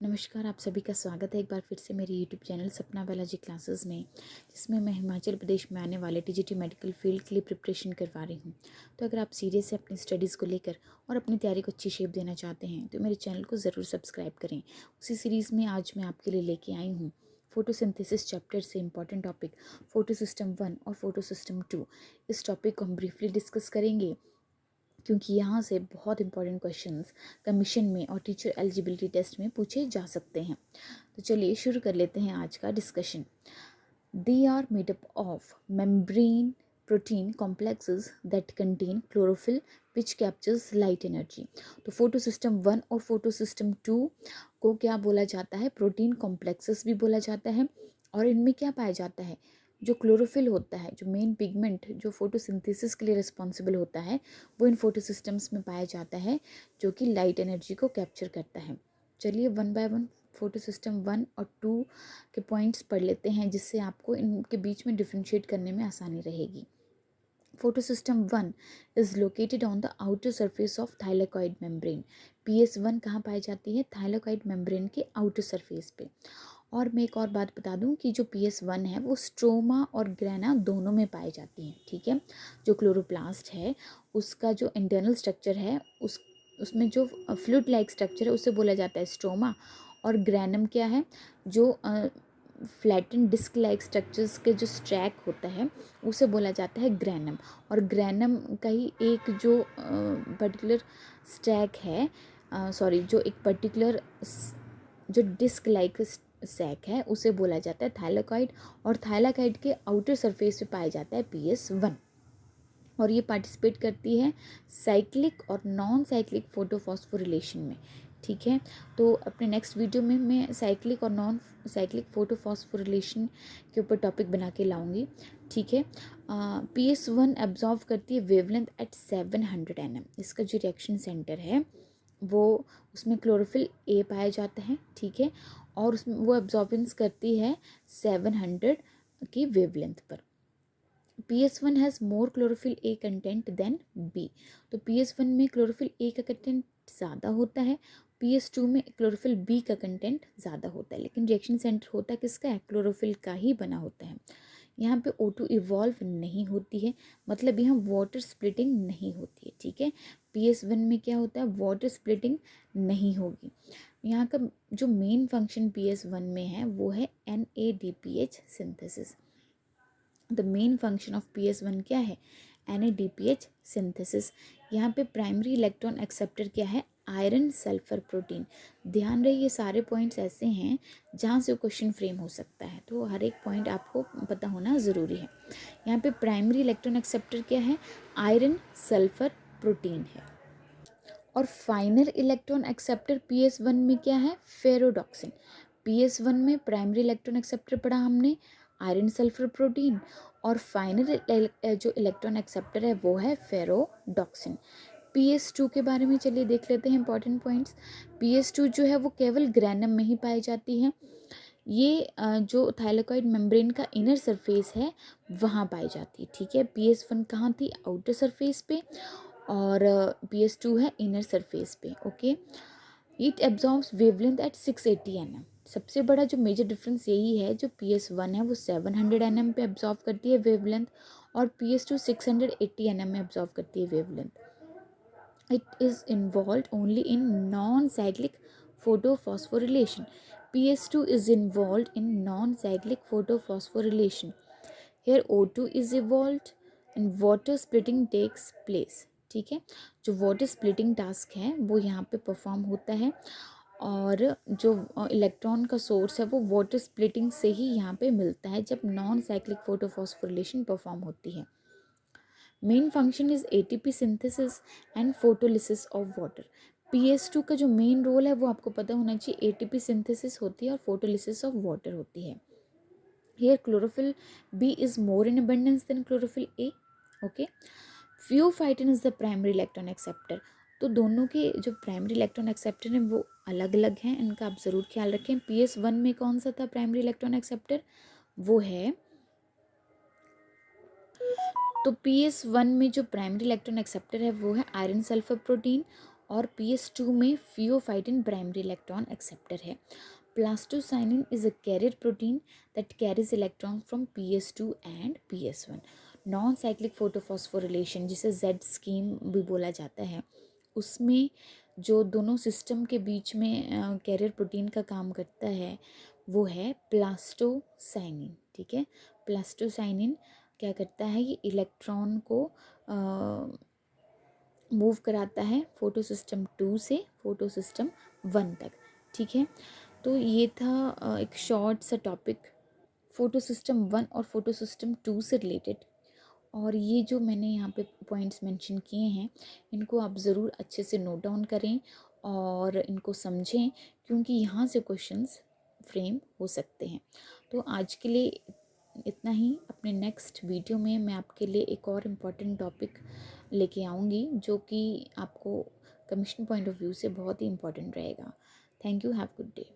नमस्कार, आप सभी का स्वागत है एक बार फिर से मेरे यूट्यूब चैनल सपना बालाजी क्लासेस में, जिसमें मैं हिमाचल प्रदेश में आने वाले टीजीटी मेडिकल फील्ड के लिए प्रिपरेशन करवा रही हूँ। तो अगर आप सीरियस है अपनी स्टडीज़ को लेकर और अपनी तैयारी को अच्छी शेप देना चाहते हैं तो मेरे चैनल को ज़रूर सब्सक्राइब करें। उसी सीरीज़ में आज मैं आपके लिए लेके आई हूँ फोटोसिंथेसिस चैप्टर से इंपॉर्टेंट टॉपिक फोटो सिस्टम 1 और फोटो सिस्टम 2। इस टॉपिक को हम ब्रीफली डिस्कस करेंगे क्योंकि यहाँ से बहुत इंपॉर्टेंट क्वेश्चंस कमीशन में और टीचर एलिजिबिलिटी टेस्ट में पूछे जा सकते हैं। तो चलिए शुरू कर लेते हैं आज का discussion. They are made up of membrane protein complexes that contain chlorophyll which captures light energy. तो फोटो सिस्टम 1 और फोटो सिस्टम 2 को क्या बोला जाता है? प्रोटीन कॉम्प्लेक्सेस भी बोला जाता है। और इनमें क्या पाया जाता है? जो क्लोरोफिल होता है, जो मेन पिगमेंट जो फोटोसिंथेसिस के लिए रिस्पॉन्सिबल होता है, वो इन फोटो सिस्टम्स में पाया जाता है, जो कि लाइट एनर्जी को कैप्चर करता है। चलिए one by one photo system 1 और 2 के पॉइंट्स पढ़ लेते हैं, जिससे आपको इनके बीच में डिफ्रेंशिएट करने में आसानी रहेगी। Photosystem 1 is located on the outer surface of thylakoid membrane. PS1 कहाँ पाई जाती है? थाइलेकॉइड मेम्ब्रेन के आउटर सरफेस पे। और मैं एक और बात बता दूं कि जो PS1 है वो स्ट्रोमा और ग्रेना दोनों में पाई जाती है। ठीक है, जो क्लोरोप्लास्ट है उसका जो इंटरनल स्ट्रक्चर है उसमें जो फ्लूइड लाइक स्ट्रक्चर है उसे बोला जाता है स्ट्रोमा। और ग्रैनम क्या है? जो फ्लैटन डिस्क लाइक स्ट्रक्चर्स के जो स्ट्रैक होता है उसे बोला जाता है ग्रैनम। और ग्रैनम का ही एक जो पर्टिकुलर स्टैक है, सॉरी, जो एक पर्टिकुलर जो डिस्क लाइक सैक है उसे बोला जाता है थाइलेकॉइड। और थाइलेकॉइड के आउटर सरफेस पे पाया जाता है PS1। और ये पार्टिसिपेट करती है साइक्लिक और नॉन साइक्लिक फोटोफॉस्फोरिलेशन में। ठीक है, तो अपने नेक्स्ट वीडियो में मैं साइक्लिक और नॉन साइक्लिक फोटोफॉस्फोरिलेशन के ऊपर टॉपिक बना के लाऊंगी। ठीक है, PS1 एब्जॉर्व करती है वेवलेंथ एट 700 nm। इसका जो रिएक्शन सेंटर है वो उसमें क्लोरोफिल ए पाया जाता है। ठीक है, और उसमें वो एब्जॉर्बेंस करती है 700 की वेवलेंथ पर। PS1 has more chlorophyll A content than B. तो PS1 में क्लोरोफिल ए का कंटेंट ज़्यादा होता है, PS2 में क्लोरोफिल बी का कंटेंट ज़्यादा होता है। लेकिन रिएक्शन सेंटर होता किसका है? क्लोरोफिल का ही बना होता है। यहाँ पे O2 इवॉल्व नहीं होती है, मतलब यहाँ वाटर स्प्लिटिंग नहीं होती है। ठीक है, PS1 में क्या होता है? वाटर स्प्लिटिंग नहीं होगी। यहाँ का जो मेन फंक्शन PS1 में है वो है NADPH synthesis. The main function of PS1 क्या है? NADPH synthesis. यहाँ पे प्राइमरी इलेक्ट्रॉन एक्सेप्टर क्या है? Iron sulphur protein. ध्यान रहे ये सारे पॉइंट्स ऐसे हैं जहाँ से क्वेश्चन फ्रेम हो सकता है, तो हर एक पॉइंट आपको पता होना ज़रूरी है। यहाँ पे प्राइमरी इलेक्ट्रॉन एक्सेप्टर क्या है? आयरन सल्फर प्रोटीन है। और फाइनल इलेक्ट्रॉन एक्सेप्टर PS1 में क्या है? फेरोडॉक्सिन। PS1 में प्राइमरी इलेक्ट्रॉन एक्सेप्टर पढ़ा हमने आयरन सल्फर प्रोटीन, और फाइनल जो इलेक्ट्रॉन एक्सेप्टर है वो है फेरोडॉक्सिन। PS2 के बारे में चलिए देख लेते हैं इंपॉर्टेंट पॉइंट्स। PS2 जो है वो केवल ग्रैनम में ही पाई जाती है। ये जो थाइलेकॉइड मेम्ब्रेन का इनर सरफेस है वहाँ पाई जाती है। ठीक है, PS1 कहाँ थी? आउटर सरफेस पे, और PS2 है इनर सरफेस पे। Okay, it absorbs wavelength at 680 nm। सबसे बड़ा जो मेजर डिफरेंस यही है, जो PS1 है वो 700 nm पे एब्जॉर्व करती है वेवलेंथ, और PS2 680 nm में एब्जॉर्व करती है wavelength. It is involve only in non cyclic photosphorylation. PS2 is involved in non-cyclic photosphorylation. Here O2 is evolved and water splitting takes place. ठीक है, जो वाटर स्प्लिटिंग टास्क है वो यहाँ पे परफॉर्म होता है, और जो इलेक्ट्रॉन का सोर्स है वो वाटर स्प्लिटिंग से ही यहाँ पे मिलता है जब नॉन साइक्लिक फोटोफॉस्फोरिलेशन परफॉर्म होती है। Main function is ATP synthesis and photolysis of water. PS2 का जो मेन रोल है वो आपको पता होना चाहिए, ATP सिंथेसिस होती है और फोटोलिसिस ऑफ वाटर होती है। Here chlorophyll B is more in abundance than chlorophyll A. Okay. Pheophytin is the primary electron acceptor. तो दोनों के जो प्राइमरी इलेक्ट्रॉन एक्सेप्टर हैं वो अलग अलग हैं, इनका आप ज़रूर ख्याल रखें। PS1 में कौन सा था प्राइमरी इलेक्ट्रॉन एक्सेप्टर? वो है, तो PS1 में जो प्राइमरी इलेक्ट्रॉन एक्सेप्टर है वो है आयरन सल्फर प्रोटीन, और PS2 में फियोफाइटिन प्राइमरी इलेक्ट्रॉन एक्सेप्टर है। Plastocyanin is a carrier protein that carries electron from PS2 and PS1। Non cyclic photophosphorylation, जिसे जेड स्कीम भी बोला जाता है, उसमें जो दोनों सिस्टम के बीच में कैरियर प्रोटीन का काम करता है वो है प्लास्टोसाइनिन। ठीक है, प्लास्टोसाइनिन क्या करता है, ये इलेक्ट्रॉन को मूव कराता है फोटो सिस्टम 2 से फोटो सिस्टम 1 तक। ठीक है, तो ये था एक शॉर्ट सा टॉपिक फोटो सिस्टम 1 और फोटो सिस्टम 2 से रिलेटेड। और ये जो मैंने यहाँ पे पॉइंट्स मेंशन किए हैं, इनको आप ज़रूर अच्छे से नोट डाउन करें और इनको समझें, क्योंकि यहाँ से क्वेश्चंस फ्रेम हो सकते हैं। तो आज के लिए इतना ही। अपने नेक्स्ट वीडियो में मैं आपके लिए एक और इम्पॉर्टेंट टॉपिक लेके आऊँगी, जो कि आपको कमीशन पॉइंट ऑफ व्यू से बहुत ही इम्पॉर्टेंट रहेगा। Thank you, have good day.